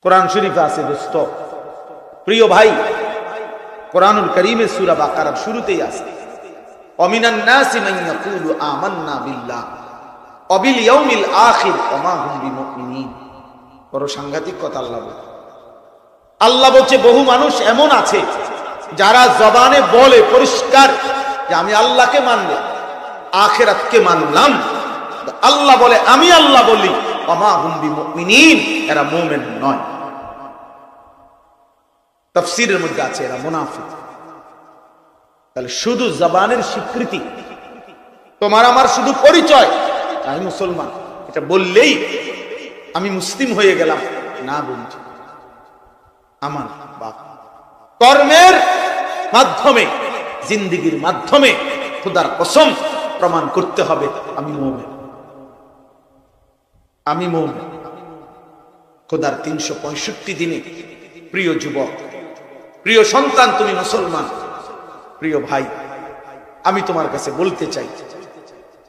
কোরআন শরীফে আছে দোস্ত, প্রিয় ভাই, কোরআনুল কারীমের সূরা বাকারার শুরুতেই আছে ওয়ামিনান নাসি মান ইয়াকুলু আমান্না বিল্লাহ ওয়া বিল ইয়াউমিল আখির ওয়া মা হুম বিমুমিনিন। বড় সাংঘাতিক কথা আল্লাহ বলছে বহু মানুষ এমন আছে যারা জবানে বলে পরিষ্কার যে আমি আল্লাহকে মানলাম, আখিরাতকে মানলাম, আল্লাহ বলে আমি আল্লাহ বলি, ওয়া মা হুম বিমুমিনিন, এরা মুমিন নয়। তাফসীরের মধ্যে আছে এরা মুনাফিক। তাহলে শুধু জবানের স্বীকৃতি, তোমার আমার শুধু পরিচয় আমি মুসলমান, এটা বললেই আমি মুসলিম হয়ে গেলাম না বলছি। আমার বাপ কর্মের মাধ্যমে, জিন্দেগীর মাধ্যমে খোদার কসম প্রমাণ করতে হবে আমি মুমিন, আমি মুমিন। খোদার 365 দিনে প্রিয় যুবক, প্রিয় সন্তান, তুমি মুসলমান। প্রিয় ভাই, আমি তোমার কাছে বলতে চাই,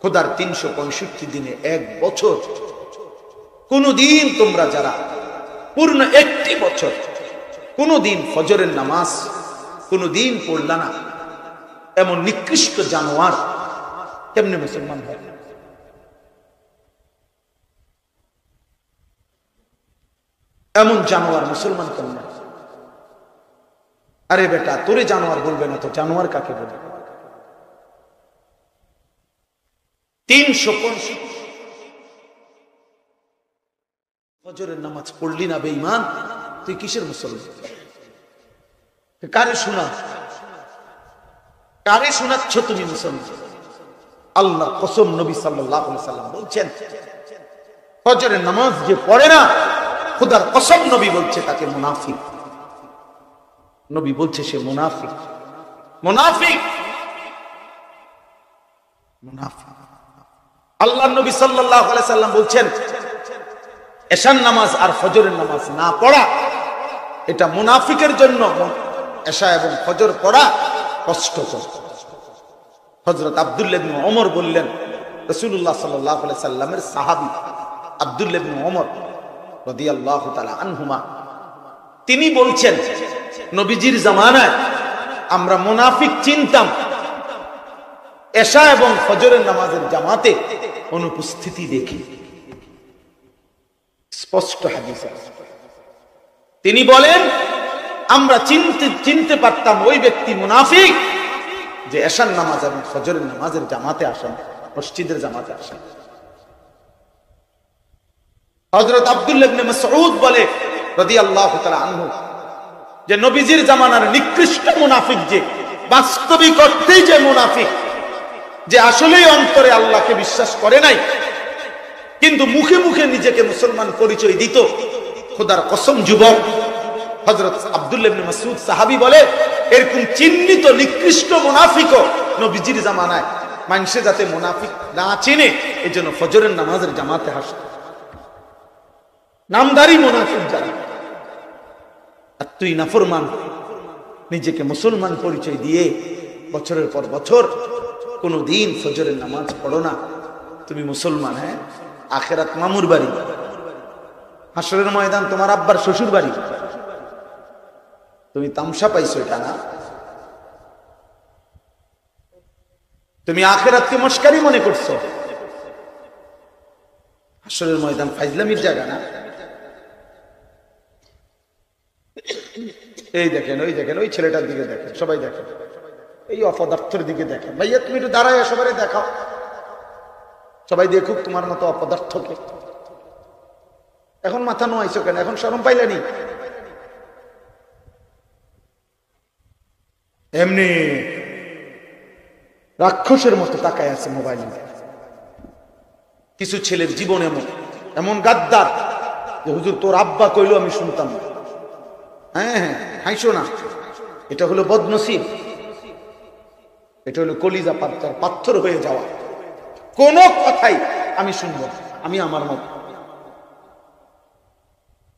খোদার 365 দিনে 1 বছর কোনদিন তোমরা যারা পূর্ণ 1টি বছর কোনদিন ফজরের নামাজ কোনদিন পড়লা না, এমন নিকৃষ্ট জানোয়ার কেমনে মুসলমান হয়? এমন জানোয়ার মুসলমান কেমনে? আরে বেটা, তোরে জানোয়ার বলবে না তো জানোয়ার কাকে বলবে? 365 ফজরের নামাজ পড়লি না বেঈমান, তুই কিসের মুসলমান? কারে শোনা, কারে শোনাচ্ছ তুমি মুসলমান? আল্লাহ কসম, নবী সাল্লাল্লাহু আলাইহি সাল্লাম বলছেন ফজরের নামাজ যে পড়ে না, খোদার কসম নবী বলছে তাকে মুনাফিক। নবী বলছে সে মুনাফিক, মুনাফিক, মুনাফিক। আল্লাহর নবী সাল্লাল্লাহু আলাইহি সাল্লাম বলছেন এশার নামাজ আর ফজরের নামাজ না পড়া এটা মুনাফিকের জন্য, এশা এবং ফজর পড়া কষ্টকর। হযরত আব্দুল্লাহ ইবনে ওমর বললেন, রাসূলুল্লাহ সাল্লাল্লাহু আলাইহি সাল্লামের সাহাবী আব্দুল্লাহ ইবনে ওমর রাদিয়াল্লাহু তাআলা আনহুমা, তিনি বলছেন নবীজির জামানায় আমরা মুনাফিক চিনতাম এশা এবং ফজরের নামাজের জামাতে অনুপস্থিতি দেখি। স্পষ্ট হাদিস। তিনি বলেন আমরা চিনতে পারতাম ওই ব্যক্তি মুনাফিক যে এশার নামাজ এবং ফজরের নামাজের জামাতে আসেন, মসজিদের জামাতে আসেন। হযরত আব্দুল্লাহ ইবনে মাসউদ বলে রাদিয়াল্লাহু তাআলা আনহু যে নবীজির জামানার নিকৃষ্ট মুনাফিক যে বাস্তবিক অর্থেই যে মুনাফিক, যে আসলেই অন্তরে আল্লাহকে বিশ্বাস করে নাই কিন্তু মুখে মুখে নিজেকে মুসলমান পরিচয় দিত, খোদার কসম যুবক, হযরত আব্দুল্লাহ ইবনে মাসউদ সাহাবী বলে এরকম চিহ্নিত নিকৃষ্ট মুনাফিকও নবীজির জামানায় মানুষে যাতে মুনাফিক না চিনে এজন্য ফজরের নামাজের জামাতে আসে। নামদারি মুনাফিক যারা, আর তুই নাফরমান, নিজেকে মুসলমান পরিচয় দিয়ে বছরের পর বছর কোনদিন ফজরের নামাজ পড়ো না, তুমি মুসলমান? হ্যাঁ, আখিরাত মামুর বাড়ি, হাসরের ময়দান তোমার আব্বার শ্বশুর বাড়ি, তুমি তামসা পাইছো এটা না? তুমি আখিরাতকে মস্কারি মনে করছো? হাসরের ময়দান ফাইজলামির জায়গা না? এই দেখেন, ওই দেখেন, ওই ছেলেটার দিকে দেখেন, সবাই দেখেন, এই অপদার্থের দিকে দেখেন। ভাইয়া তুমি একটু দাঁড়ায় সবাই দেখাও, সবাই দেখুক তোমার মতো অপদার্থকে। এখন মাথা নোয়াইছো কেন? এখন শরম পাইলেনি? এমনি রাক্ষসের মতো তাকায় আছে মোবাইল। কিছু ছেলের জীবন এমন এমন গাদ্দার যে হুজুর তোর আব্বা কইলো আমি শুনতাম না। হ্যাঁ হ্যাঁ, হাইসো না, এটা হলো বদনসিব, এটা হলো কলিজা পাথর হয়ে যাওয়া। কোন কথাই আমি শুনবো, আমি আমার মত,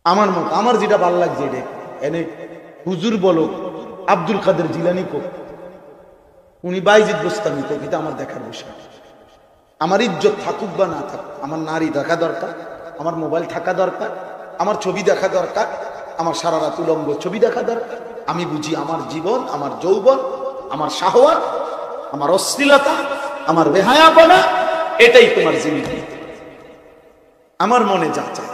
আমার মত, আমার যেটা ভাল লাগছে এটা এনে হুজুর বলো, আব্দুল কাদের জিলানি কো, উনি বাইজিদ বোস্তামি কো, এটা আমার দেখার বিষয়। আমার ইজ্জত থাকুক বা না থাকুক, আমার নারী দেখা দরকার, আমার মোবাইল থাকা দরকার, আমার ছবি দেখা দরকার, আমার সারা রাত উলঙ্গ ছবি দেখা দরকার? আমি বুঝি আমার জীবন, আমার যৌবন, আমার শাহওয়াত, আমার অশ্লীলতা, আমার বেহায়াপনা, এটাই তোমার জিন্দেগি। আমার মনে যা চায়।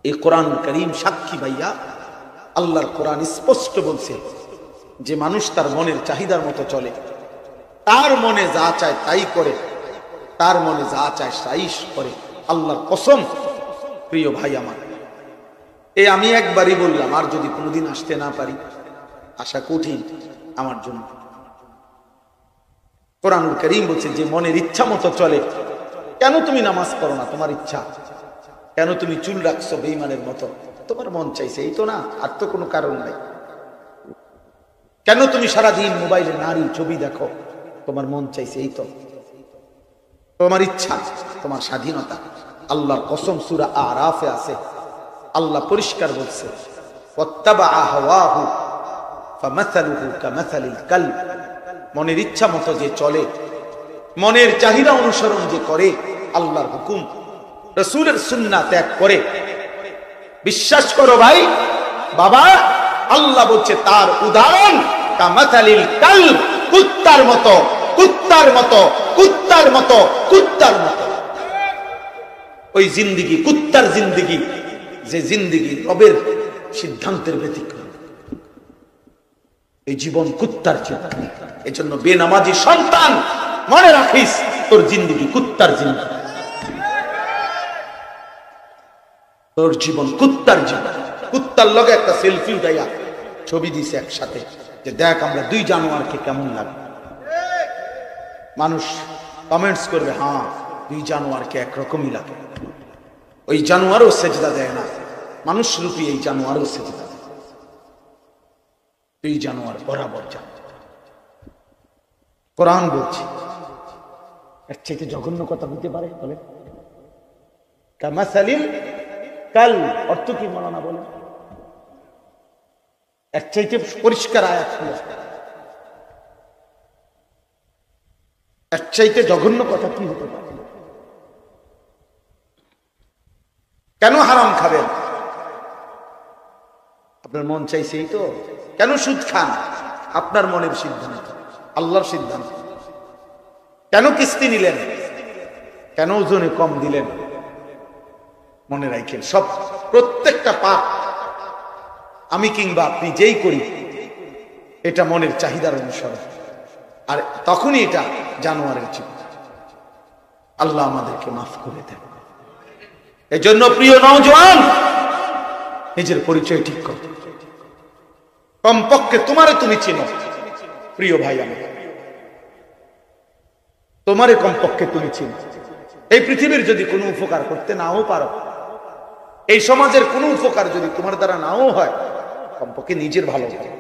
এই কোরআন কারীম সাক্ষী ভাইয়া, আল্লাহর কোরআন স্পষ্ট বলছে যে মানুষ তার মনের চাহিদার মতো চলে, তার মনে যা চায় তাই করে, তার মনে যা চায় তাই করে। আল্লাহর কসম প্রিয় ভাই আমার, এই আমি একবারই বললাম, আর যদি কোনোদিন আসতে না পারি, আশা কঠিন আমার জন্য। কোরআনুল কারীম বলছে যে মনের ইচ্ছা মতো চলে। কেন তুমি নামাজ পড়ো না? তোমার ইচ্ছা। কেন তুমি চুল রাখছো বেঈমানের মতো? তোমার মন চাইছে, এই তো না, আর তো কোনো কারণ নাই। কেন তুমি সারাদিন মোবাইলে নারী ছবি দেখো? তোমার মন চাইছে, এই তো তোমার ইচ্ছা, তোমার স্বাধীনতা। আল্লাহর কসম সূরা আরাফে আছে, আল্লাহ পরিষ্কার বলছে, ওয়াত্তাবাআ হাওয়াহু ফামাসালুহু কামাসালিল কালব। মনের ইচ্ছা মতো যে চলে, মনের চাহিদা অনুসরণ যে করে, আল্লাহর হুকুম রাসূলের সুন্নাহ ত্যাগ করে, বিশ্বাস করো ভাই বাবা, আল্লাহ বলছে তার উদাহরণ কামাসালিল কালব, কুত্তার মতো, কুত্তার মতো, কুত্তার মতো, কুত্তার মতো। ওই জিন্দেগি কুত্তার জিন্দেগি, যে জিন্দেগি রবের সিদ্ধান্তের ব্যতিক্রম। এই জীবন কুত্তার জীবন। এজন্য বেনামাজি সন্তান মনে রাখিস, তোর জিন্দেগি কুত্তার জিন্দেগি, তোর জীবন কুত্তার জীবন। কুত্তার লগে একটা সেলফি উঠাইয়া ছবি দিছে একসাথে, যে দেখ আমরা দুই জানোয়ারকে কেমন লাগে। মানুষ কমেন্টস করবে, হ্যাঁ দুই জানোয়ারকে একরকমই লাগে। ওই জানোয়ারও সেজদা দেয় না, মানুষ রূপী এই জানোয়ারও সেজদা দেয়। দুই জানোয়ার বরাবর যান। কোরআন বলছে, এর চাইতে জঘন্য কথা হতে পারে? বলে কামাসালিল কাল, অর্থ কি মাওলানা বলেন? এর চাইতে পরিষ্কার আয়াত হলো, এর চাইতে জঘন্য কথা কি হতে পারে? কেন হারাম খাবেন? আপনার মন চাইছে, এই তো। কেন সুদ খান? আপনার মনের সিদ্ধান্ত, আল্লাহর সিদ্ধান্ত। কেন কিস্তি নিলেন? কেন ওজনে কম দিলেন? মনে রাখেন, সব প্রত্যেকটা পাপ আমি কিংবা আপনি যেই করি, এটা মনের চাহিদার অনুসরণ, আর তখনই এটা জানোয়ারের জীবন। আল্লাহ আমাদেরকে মাফ করে দেন। এজন্য প্রিয় নওজোয়ান, নিজের পরিচয় ঠিক করো। কমপক্ষে তোমারে তুমি চিনো। প্রিয় ভাই আমার, তোমারে কমপক্ষে তুমি চিনো। এই পৃথিবীর যদি কোনো উপকার করতে নাও পারো, এই সমাজের কোনো উপকার যদি তোমার দ্বারা নাও হয়, কমপক্ষে নিজের ভালো করো।